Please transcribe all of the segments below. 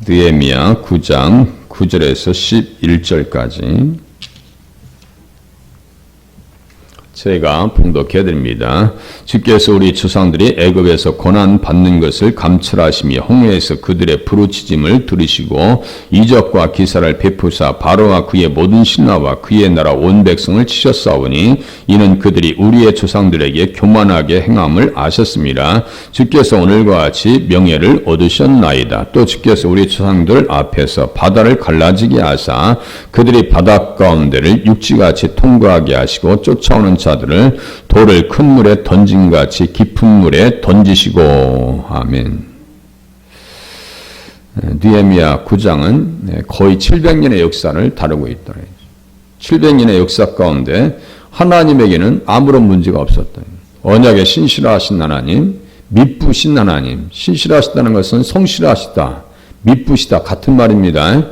느헤미야 9장 9절에서 11절까지 제가 봉독해 드립니다. 주께서 우리 조상들이 애굽에서 고난 받는 것을 감찰하시며 홍해에서 그들의 부르짖음을 들으시고 이적과 기사를 베푸사 바로와 그의 모든 신하와 그의 나라 온 백성을 치셨사오니 이는 그들이 우리의 조상들에게 교만하게 행함을 아셨습니다. 주께서 오늘과 같이 명예를 얻으셨나이다. 또 주께서 우리 조상들 앞에서 바다를 갈라지게 하사 그들이 바다 가운데를 육지같이 통과하게 하시고 쫓아오는 자들을 돌을 큰 물에 던진같이 깊은 물에 던지시고. 아멘. 느헤미야 9장은 거의 700년의 역사를 다루고 있다. 700년의 역사 가운데 하나님에게는 아무런 문제가 없었다. 언약에 신실하신 하나님, 미쁘신 하나님. 신실하시다는 것은 성실하시다, 미쁘시다 같은 말입니다.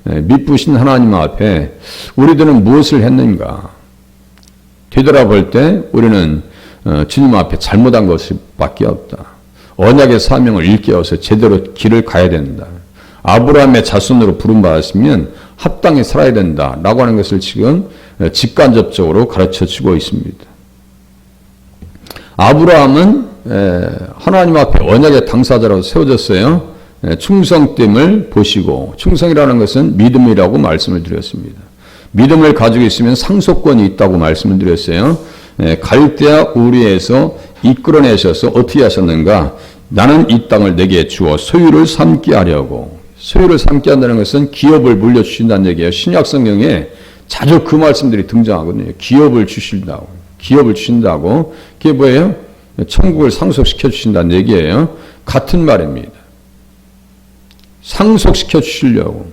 미쁘신 하나님 앞에 우리들은 무엇을 했는가? 되돌아볼 때 우리는 주님 앞에 잘못한 것밖에 없다. 언약의 사명을 일깨워서 제대로 길을 가야 된다. 아브라함의 자손으로 부름받았으면 합당히 살아야 된다라고 하는 것을 지금 직간접적으로 가르쳐주고 있습니다. 아브라함은 하나님 앞에 언약의 당사자로 세워졌어요. 충성됨을 보시고, 충성이라는 것은 믿음이라고 말씀을 드렸습니다. 믿음을 가지고 있으면 상속권이 있다고 말씀을 드렸어요. 갈대아 우리에서 이끌어내셔서 어떻게 하셨는가? 나는 이 땅을 내게 주어 소유를 삼게 하려고. 소유를 삼게 한다는 것은 기업을 물려주신다는 얘기예요. 신약 성경에 자주 그 말씀들이 등장하거든요. 기업을 주신다고. 기업을 주신다고. 그게 뭐예요? 천국을 상속시켜 주신다는 얘기예요. 같은 말입니다. 상속시켜 주시려고.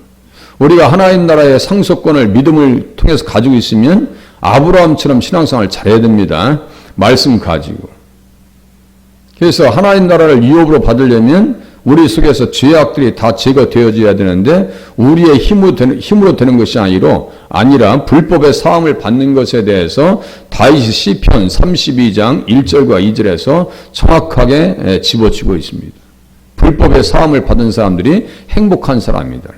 우리가 하나님 나라의 상속권을 믿음을 통해서 가지고 있으면 아브라함처럼 신앙생활을 잘해야 됩니다. 말씀 가지고. 그래서 하나님 나라를 유업으로 받으려면 우리 속에서 죄악들이 다 제거되어져야 되는데 우리의 힘으로 되는 것이 아니라 불법의 사함을 받는 것에 대해서 다윗이 시편 32장 1절과 2절에서 정확하게 집어주고 있습니다. 불법의 사함을 받은 사람들이 행복한 사람입니다.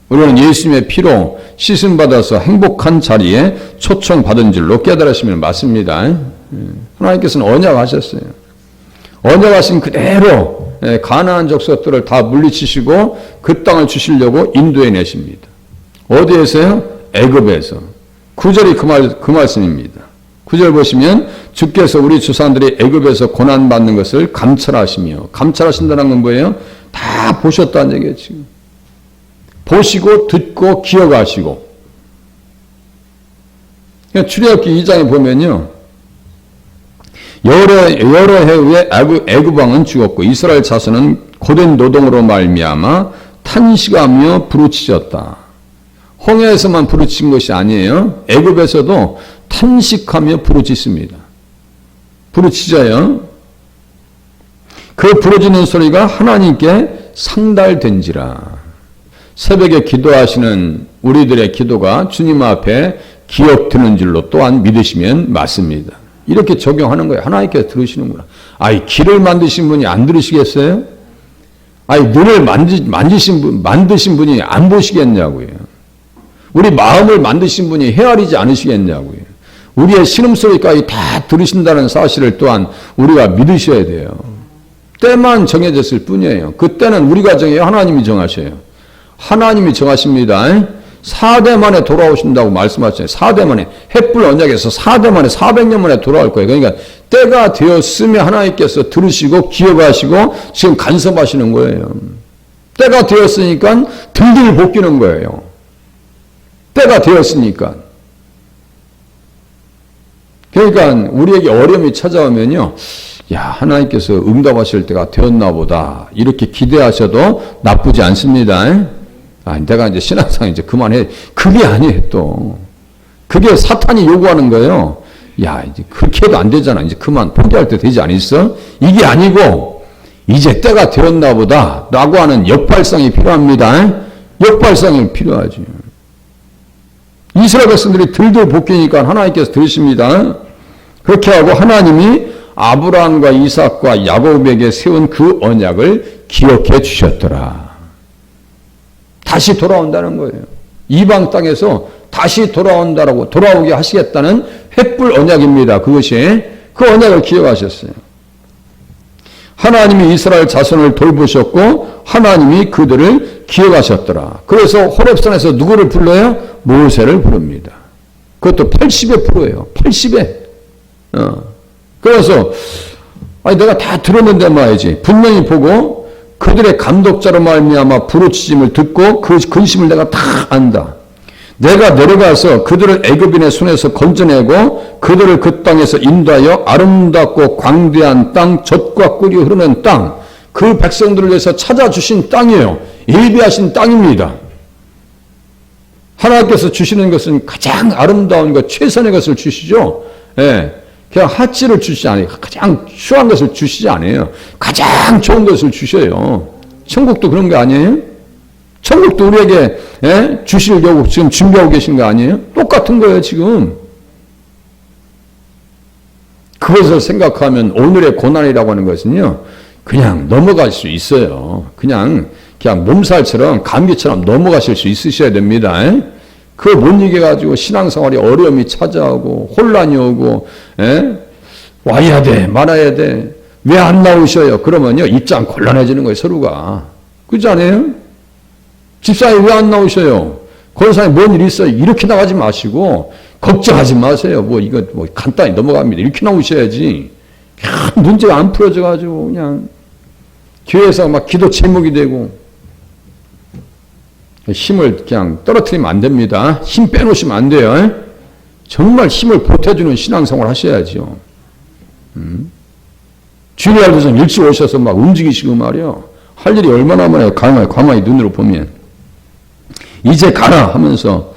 우리는 예수님의 피로 씻음받아서 행복한 자리에 초청받은 줄로 깨달으시면 맞습니다. 하나님께서는 언약하셨어요. 언약하신 그대로 가나안 족속들을 다 물리치시고 그 땅을 주시려고 인도해 내십니다. 어디에서요? 애굽에서. 9절이 그 말씀입니다. 9절 보시면 주께서 우리 조상들이 애굽에서 고난받는 것을 감찰하시며, 감찰하신다는 건 뭐예요? 다 보셨다는 얘기예요. 지금. 보시고 듣고 기억하시고. 출애굽기 2장에 보면요, 여러 해 후에 애굽 왕은 죽었고 이스라엘 자손은 고된 노동으로 말미암아 탄식하며 부르짖었다. 홍해에서만 부르짖은 것이 아니에요. 애굽에서도 탄식하며 부르짖습니다. 부르짖어요. 그 부르짖는 소리가 하나님께 상달된지라. 새벽에 기도하시는 우리들의 기도가 주님 앞에 기억되는 줄로 또한 믿으시면 맞습니다. 이렇게 적용하는 거예요. 하나님께서 들으시는구나. 아이, 길을 만드신 분이 안 들으시겠어요? 아이, 눈을 만드신 분이 안 보시겠냐고요. 우리 마음을 만드신 분이 헤아리지 않으시겠냐고요. 우리의 신음소리까지 다 들으신다는 사실을 또한 우리가 믿으셔야 돼요. 때만 정해졌을 뿐이에요. 그 때는 우리가 정해요? 하나님이 정하셔요? 하나님이 정하십니다. 4대 만에 돌아오신다고 말씀하셨어요. 4대 만에. 햇불 언약에서 4대 만에 400년 만에 돌아올 거예요. 그러니까 때가 되었으면 하나님께서 들으시고 기억하시고 지금 간섭하시는 거예요. 때가 되었으니까 들들 볶이는 거예요. 때가 되었으니까. 그러니까 우리에게 어려움이 찾아오면요, 야, 하나님께서 응답하실 때가 되었나 보다 이렇게 기대하셔도 나쁘지 않습니다. 아, 내가 이제 신앙상 이제 그만해. 그게 아니에요. 또 그게 사탄이 요구하는 거예요. 야, 이제 그렇게 해도 안 되잖아. 이제 그만 포기할 때 되지 않았어? 이게 아니고 이제 때가 되었나 보다 라고 하는 역발상이 필요합니다. 역발상이 필요하죠. 이스라엘 백성들이 들들 볶이니까 하나님께서 들으십니다. 그렇게 하고 하나님이 아브라함과 이삭과 야곱에게 세운 그 언약을 기억해 주셨더라. 다시 돌아온다는 거예요. 이방 땅에서 다시 돌아오게 하시겠다는 횃불 언약입니다. 그것이 그 언약을 기억하셨어요. 하나님이 이스라엘 자손을 돌보셨고 하나님이 그들을 기억하셨더라. 그래서 호렙산에서 누구를 불러요? 모세를 부릅니다. 그것도 80의 프로예요. 80에. 그래서 아니 내가 다 들었는데 말이지. 분명히 보고 그들의 감독자로 말미암아 부르짖음을 듣고 그 근심을 내가 다 안다. 내가 내려가서 그들을 애굽인의 손에서 건져내고 그들을 그 땅에서 인도하여 아름답고 광대한 땅, 젖과 꿀이 흐르는 땅, 그 백성들을 위해서 찾아주신 땅이에요. 예비하신 땅입니다. 하나님께서 주시는 것은 가장 아름다운 것, 최선의 것을 주시죠. 예. 그냥 하치를 주시지 않아요. 가장 추한 것을 주시지 않아요. 가장 좋은 것을 주셔요. 천국도 그런 거 아니에요? 천국도 우리에게 주시려고 지금 준비하고 계신 거 아니에요? 똑같은 거예요, 지금. 그것을 생각하면 오늘의 고난이라고 하는 것은요, 그냥 넘어갈 수 있어요. 그냥 몸살처럼, 감기처럼 넘어가실 수 있으셔야 됩니다. 그걸 못 이겨가지고 신앙생활에 어려움이 찾아오고, 혼란이 오고, 와야 돼, 말아야 돼. 왜 안 나오셔요? 그러면요, 입장 곤란해지는 거예요, 서로가. 그렇지 않아요? 집사님 왜 안 나오셔요? 권사님 뭔 일 있어요? 이렇게 나가지 마시고 걱정하지 마세요. 이거 간단히 넘어갑니다. 이렇게 나오셔야지. 문제가 안 풀어져 가지고 그냥 교회에서 막 기도 제목이 되고 힘을 그냥 떨어뜨리면 안 됩니다. 힘 빼놓으시면 안 돼요. 정말 힘을 보태주는 신앙생활 하셔야죠. 주일날 도좀 일찍 오셔서 막 움직이시고 말이요. 할 일이 얼마나 많아요. 가만히 눈으로 보면. 이제 가라 하면서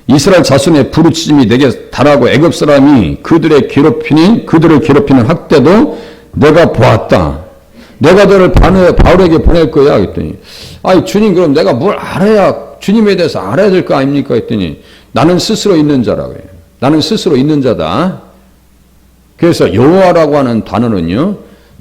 이스라엘 자손의 부르짖음이 내게 달하고 애굽 사람이 그들을 괴롭히는 학대도 내가 보았다. 내가 너를 바울에게 보낼 거야 했더니 아니 주님 그럼 내가 뭘 알아야 주님에 대해서 알아야 될 거 아닙니까 했더니 나는 스스로 있는 자라고 해요. 나는 스스로 있는 자다. 그래서 여호와라고 하는 단어는요.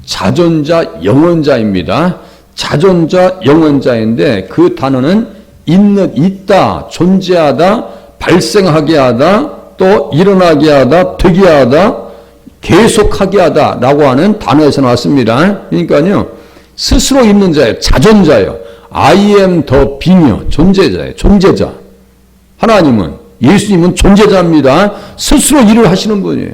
자존자 영원자입니다. 자존자 영원자인데 그 단어는 있다, 존재하다, 발생하게 하다, 또 일어나게 하다, 되게 하다, 계속하게 하다 라고 하는 단어에서 나왔습니다. 그러니까요. 스스로 있는 자예요. 자존자예요. I am the being이요. 존재자예요. 존재자. 하나님은 예수님은 존재자입니다. 스스로 일을 하시는 분이에요.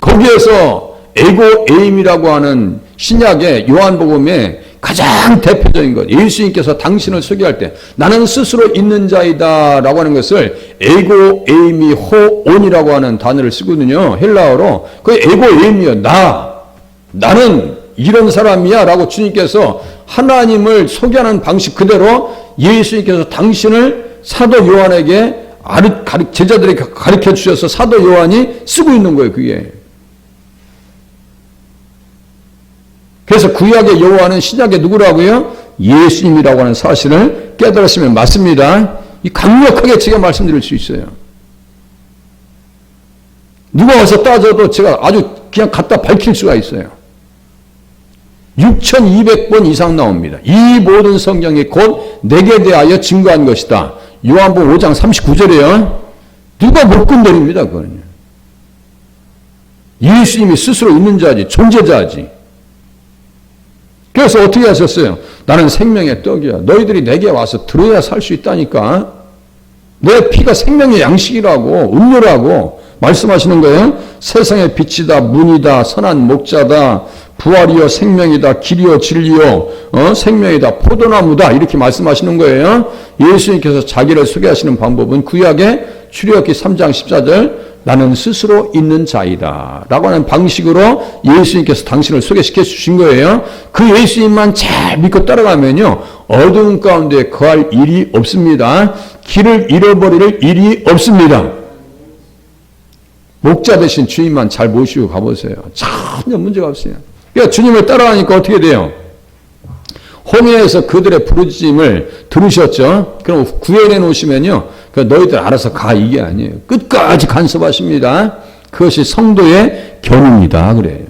거기에서 에고 에임이라고 하는 신약의 요한복음에 가장 대표적인 것, 예수님께서 당신을 소개할 때 나는 스스로 있는 자이다 라고 하는 것을 에고 에이미 호온이라고 하는 단어를 쓰거든요. 헬라어로. 그 에고 에이미요. 나는 이런 사람이야 라고 주님께서 하나님을 소개하는 방식 그대로 예수님께서 당신을 사도 요한에게 제자들에게 가르쳐 주셔서 사도 요한이 쓰고 있는 거예요. 그게. 그래서 구약의 여호와는 신약의 누구라고요? 예수님이라고 하는 사실을 깨달으시면 맞습니다. 이 강력하게 제가 말씀드릴 수 있어요. 누가 와서 따져도 제가 아주 그냥 갖다 밝힐 수가 있어요. 6,200번 이상 나옵니다. 이 모든 성경이 곧 내게 대하여 증거한 것이다. 요한복음 5장 39절이에요. 누가 못 건드립니다. 그거는요. 예수님이 스스로 있는 자지, 존재자지. 그래서 어떻게 하셨어요? 나는 생명의 떡이야. 너희들이 내게 와서 들어야 살 수 있다니까. 내 피가 생명의 양식이라고, 음료라고 말씀하시는 거예요. 세상의 빛이다, 문이다, 선한 목자다, 부활이요, 생명이다, 길이요, 진리요, 생명이다, 포도나무다. 이렇게 말씀하시는 거예요. 예수님께서 자기를 소개하시는 방법은 구약의 출애굽기 3장 14절 나는 스스로 있는 자이다 라고 하는 방식으로 예수님께서 당신을 소개시켜 주신 거예요. 그 예수님만 잘 믿고 따라가면요. 어두운 가운데 거할 일이 없습니다. 길을 잃어버릴 일이 없습니다. 목자 대신 주님만 잘 모시고 가보세요. 전혀 문제가 없어요. 그러니까 주님을 따라가니까 어떻게 돼요? 홍해에서 그들의 부르짖음을 들으셨죠? 그럼 구해내 놓으시면요. 너희들 알아서 가 이게 아니에요. 끝까지 간섭하십니다. 그것이 성도의 견입니다. 그래요.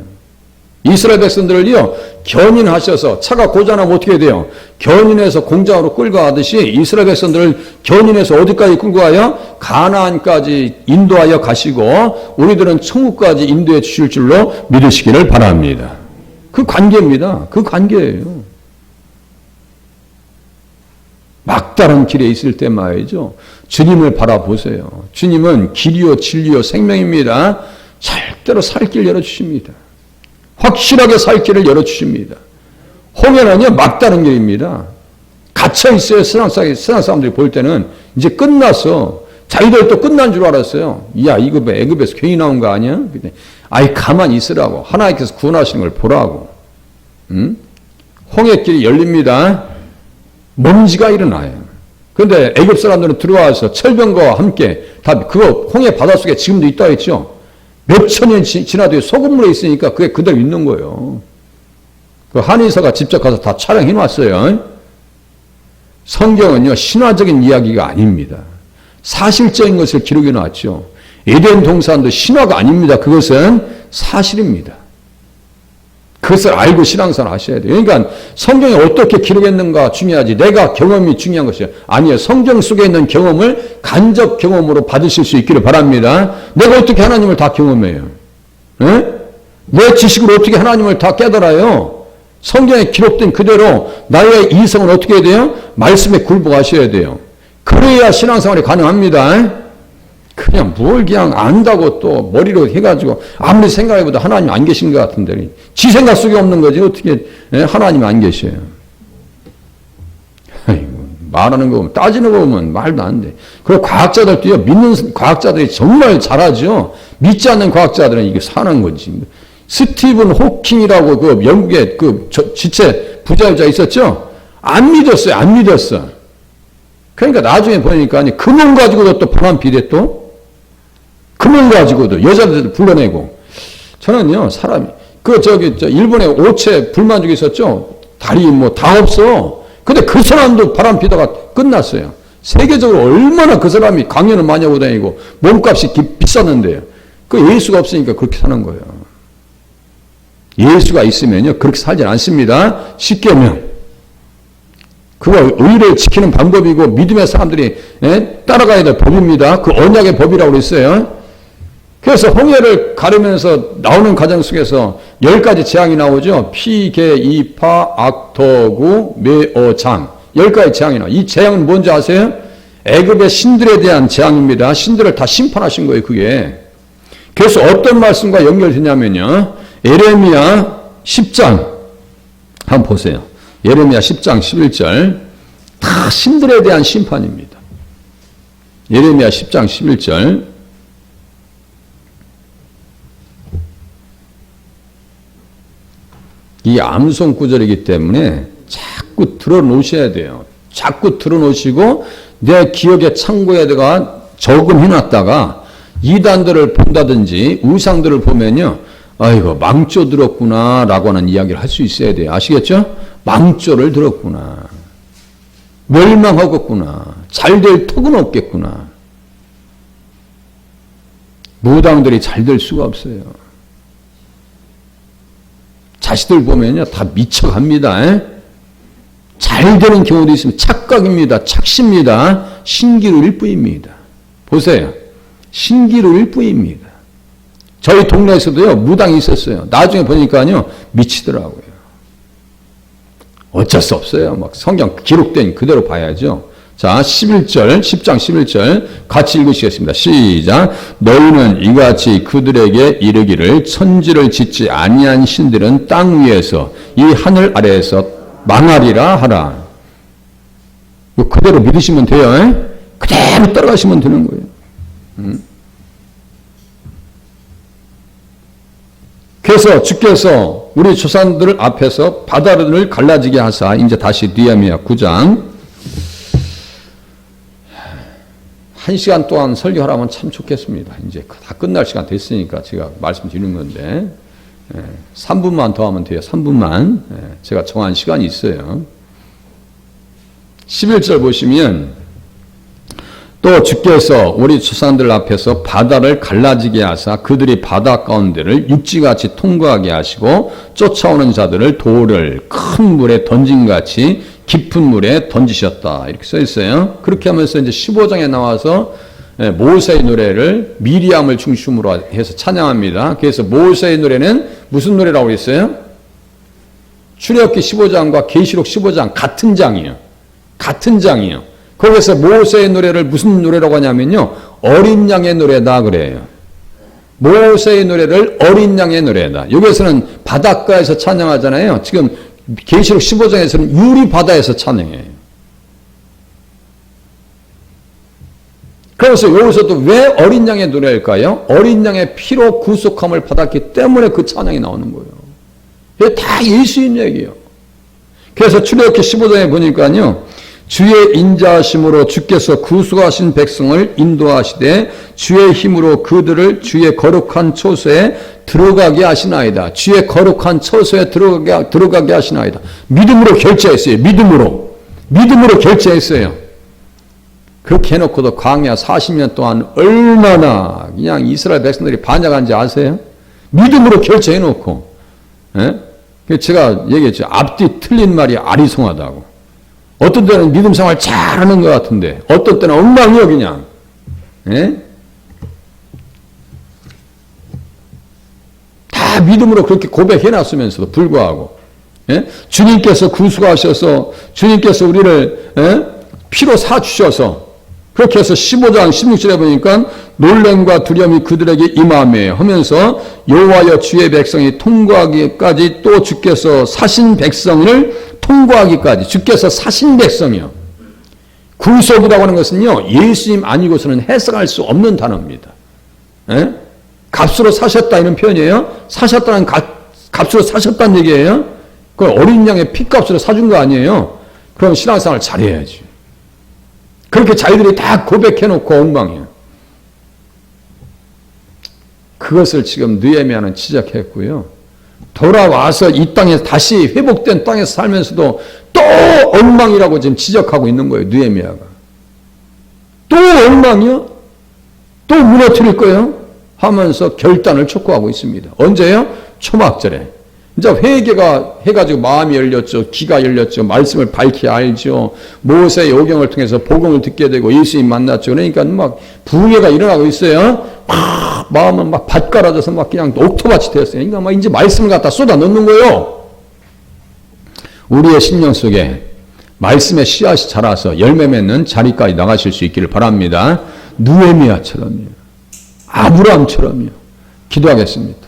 이스라엘 백성들을요, 견인하셔서 차가 고장나면 어떻게 돼요? 견인해서 공장으로 끌고 가듯이 이스라엘 백성들을 견인해서 어디까지 끌고 가요? 가나안까지 인도하여 가시고 우리들은 천국까지 인도해 주실 줄로 믿으시기를 바랍니다. 그 관계입니다. 그 관계예요. 막다른 길에 있을 때 말이죠. 주님을 바라보세요. 주님은 길이요 진리요 생명입니다. 절대로 살 길 열어주십니다. 확실하게 살 길을 열어주십니다. 홍해는요, 막다른 길입니다. 갇혀있어요. 세상 사람들이 볼 때는 이제 끝났어. 자기들도 끝난 줄 알았어요. 야, 이거 뭐 애굽에서 괜히 나온 거 아니야? 아이, 가만히 있으라고. 하나님께서 구원하시는 걸 보라고. 응? 홍해길이 열립니다. 먼지가 일어나요. 그런데 애굽 사람들은 들어와서 철병과 함께 다 그거 홍해 바닷속에 지금도 있다 했죠. 몇 천 년 지나도 소금물에 있으니까 그게 그대로 있는 거예요. 그 한의사가 직접 가서 다 촬영해 놨어요. 성경은요, 신화적인 이야기가 아닙니다. 사실적인 것을 기록해 놨죠. 에덴 동산도 신화가 아닙니다. 그것은 사실입니다. 그것을 알고 신앙생활 하셔야 돼요. 그러니까 성경에 어떻게 기록했는가 중요하지, 내가 경험이 중요한 것이에요. 아니에요. 성경 속에 있는 경험을 간접 경험으로 받으실 수 있기를 바랍니다. 내가 어떻게 하나님을 다 경험해요? 에? 내 지식으로 어떻게 하나님을 다 깨달아요? 성경에 기록된 그대로 나의 이성은 어떻게 해야 돼요? 말씀에 굴복하셔야 돼요. 그래야 신앙생활이 가능합니다. 그냥 뭘 그냥 안다고 또 머리로 해가지고 아무리 생각해봐도 하나님 안 계신 것 같은데 지 생각 속에 없는 거지 어떻게 하나님 안 계셔요. 아이고, 말하는 거 보면 따지는 거 보면 말도 안 돼. 그리고 과학자들도요, 믿는 과학자들이 정말 잘하죠. 믿지 않는 과학자들은 이게 사는 거지. 스티븐 호킹이라고 그 영국의 그 지체 부자유자 있었죠. 안 믿었어요. 안 믿었어. 그러니까 나중에 보니까 금은 가지고도 또 방한 비대 또 금을 가지고도 여자들 불러내고. 저는요, 사람이 일본에 오체 불만족이 있었죠. 다리 뭐 다 없어. 근데 그 사람도 바람 피다가 끝났어요. 세계적으로 얼마나 그 사람이 강연을 많이 하고 다니고 몸값이 비쌌는데요. 그 예수가 없으니까 그렇게 사는 거예요. 예수가 있으면요, 그렇게 살진 않습니다. 쉽게 하면 그거 의를 지키는 방법이고 믿음의 사람들이 따라가야 될 법입니다. 그 언약의 법이라고 그랬어요. 그래서 홍해를 가르면서 나오는 과정 속에서 10가지 재앙이 나오죠. 피, 개, 이파, 악토구, 매어장 10가지 재앙이 나와요. 이 재앙은 뭔지 아세요? 애굽의 신들에 대한 재앙입니다. 신들을 다 심판하신 거예요. 그게. 그래서 어떤 말씀과 연결되냐면요, 예레미야 10장 한번 보세요. 예레미야 10장 11절 다 신들에 대한 심판입니다. 예레미야 10장 11절 이 암송 구절이기 때문에 자꾸 들어놓으셔야 돼요. 자꾸 들어놓으시고 내 기억의 창고에다가 적음해놨다가 이단들을 본다든지 우상들을 보면요, 아이고 망조 들었구나 라고 하는 이야기를 할 수 있어야 돼요. 아시겠죠? 망조를 들었구나. 멸망하겠구나. 잘 될 턱은 없겠구나. 무당들이 잘 될 수가 없어요. 자식들 보면요, 다 미쳐갑니다. 잘 되는 경우도 있으면 착각입니다. 착시입니다. 신기루일 뿐입니다. 보세요. 신기루일 뿐입니다. 저희 동네에서도요, 무당이 있었어요. 나중에 보니까요, 미치더라고요. 어쩔 수 없어요. 막 성경 기록된 그대로 봐야죠. 자, 11절, 10장 11절 같이 읽으시겠습니다. 시작. 너희는 이같이 그들에게 이르기를 천지를 짓지 아니한 신들은 땅 위에서 이 하늘 아래에서 망하리라 하라. 그대로 믿으시면 돼요. 그대로 따라가시면 되는 거예요. 그래서 주께서 우리 조상들 앞에서 바다를 갈라지게 하사, 이제 다시 느헤미야 9장 1시간 동안 설교하라면 참 좋겠습니다. 이제 다 끝날 시간 됐으니까 제가 말씀드리는 건데 3분만 더 하면 돼요. 3분만. 제가 정한 시간이 있어요. 11절 보시면 또 주께서 우리 조상들 앞에서 바다를 갈라지게 하사 그들이 바다 가운데를 육지같이 통과하게 하시고 쫓아오는 자들을 돌을 큰 물에 던진같이 깊은 물에 던지셨다. 이렇게 써 있어요. 그렇게 하면서 이제 15장에 나와서 모세의 노래를 미리암을 중심으로 해서 찬양합니다. 그래서 모세의 노래는 무슨 노래라고 했어요? 출애굽기 15장과 계시록 15장 같은 장이에요. 같은 장이에요. 거기서 모세의 노래를 무슨 노래라고 하냐면요. 어린 양의 노래다 그래요. 모세의 노래를 어린 양의 노래다. 여기서는 바닷가에서 찬양하잖아요. 지금 계시록 15장에서는 유리 바다에서 찬양해요. 그래서 여기서도 왜 어린 양의 노래일까요? 어린 양의 피로 구속함을 받았기 때문에 그 찬양이 나오는 거예요. 이게 다 예수님 얘기예요. 그래서 출애굽기 15장에 보니까요. 주의 인자하심으로 주께서 구속하신 백성을 인도하시되 주의 힘으로 그들을 주의 거룩한 처소에 들어가게 하시나이다. 주의 거룩한 처소에 들어가게 하시나이다. 믿음으로 결제했어요. 믿음으로 결제했어요. 그렇게 해놓고도 광야 40년 동안 얼마나 그냥 이스라엘 백성들이 반역한지 아세요? 믿음으로 결제해놓고. 예? 제가 얘기했죠. 앞뒤 틀린 말이 아리송하다고. 어떤 때는 믿음 생활 잘하는 것 같은데 어떤 때는 엉망이요 그냥. 예? 다 믿음으로 그렇게 고백해놨으면서도 불구하고 주님께서 구속하셔서 주님께서 우리를 피로 사주셔서 그렇게 해서 15장 16절에 보니까 놀램과 두려움이 그들에게 임하며 하면서 여호와여 주의 백성이 통과하기까지 또 주께서 사신 백성을 통과하기까지 주께서 사신 백성이요. 구속이라고 하는 것은요. 예수님 아니고서는 해석할 수 없는 단어입니다. 에? 값으로 사셨다 이런 표현이에요. 사셨다는 값으로 사셨다는 얘기예요. 그 어린 양의 피값으로 사준 거 아니에요. 그럼 신앙생활 잘해야지. 그렇게 자기들이 다 고백해놓고 엉망이에요. 그것을 지금 느헤미야는 지적했고요. 돌아와서 이 땅에 다시 회복된 땅에서 살면서도 또 엉망이라고 지금 지적하고 있는 거예요. 느헤미야가. 또 엉망이요? 또 무너뜨릴 거예요? 하면서 결단을 촉구하고 있습니다. 언제요? 초막절에. 이제 회개가 해가지고 마음이 열렸죠. 귀가 열렸죠. 말씀을 밝히 알죠. 모세의 요경을 통해서 복음을 듣게 되고 예수님 만났죠. 그러니까 막 부흥회가 일어나고 있어요. 막 마음은 막 밭갈아져서 막 그냥 옥토밭이 되었어요. 그러니까 막 이제 말씀을 갖다 쏟아 넣는 거예요. 우리의 심령 속에 말씀의 씨앗이 자라서 열매 맺는 자리까지 나가실 수 있기를 바랍니다. 느헤미야처럼요. 아브라함처럼요. 기도하겠습니다.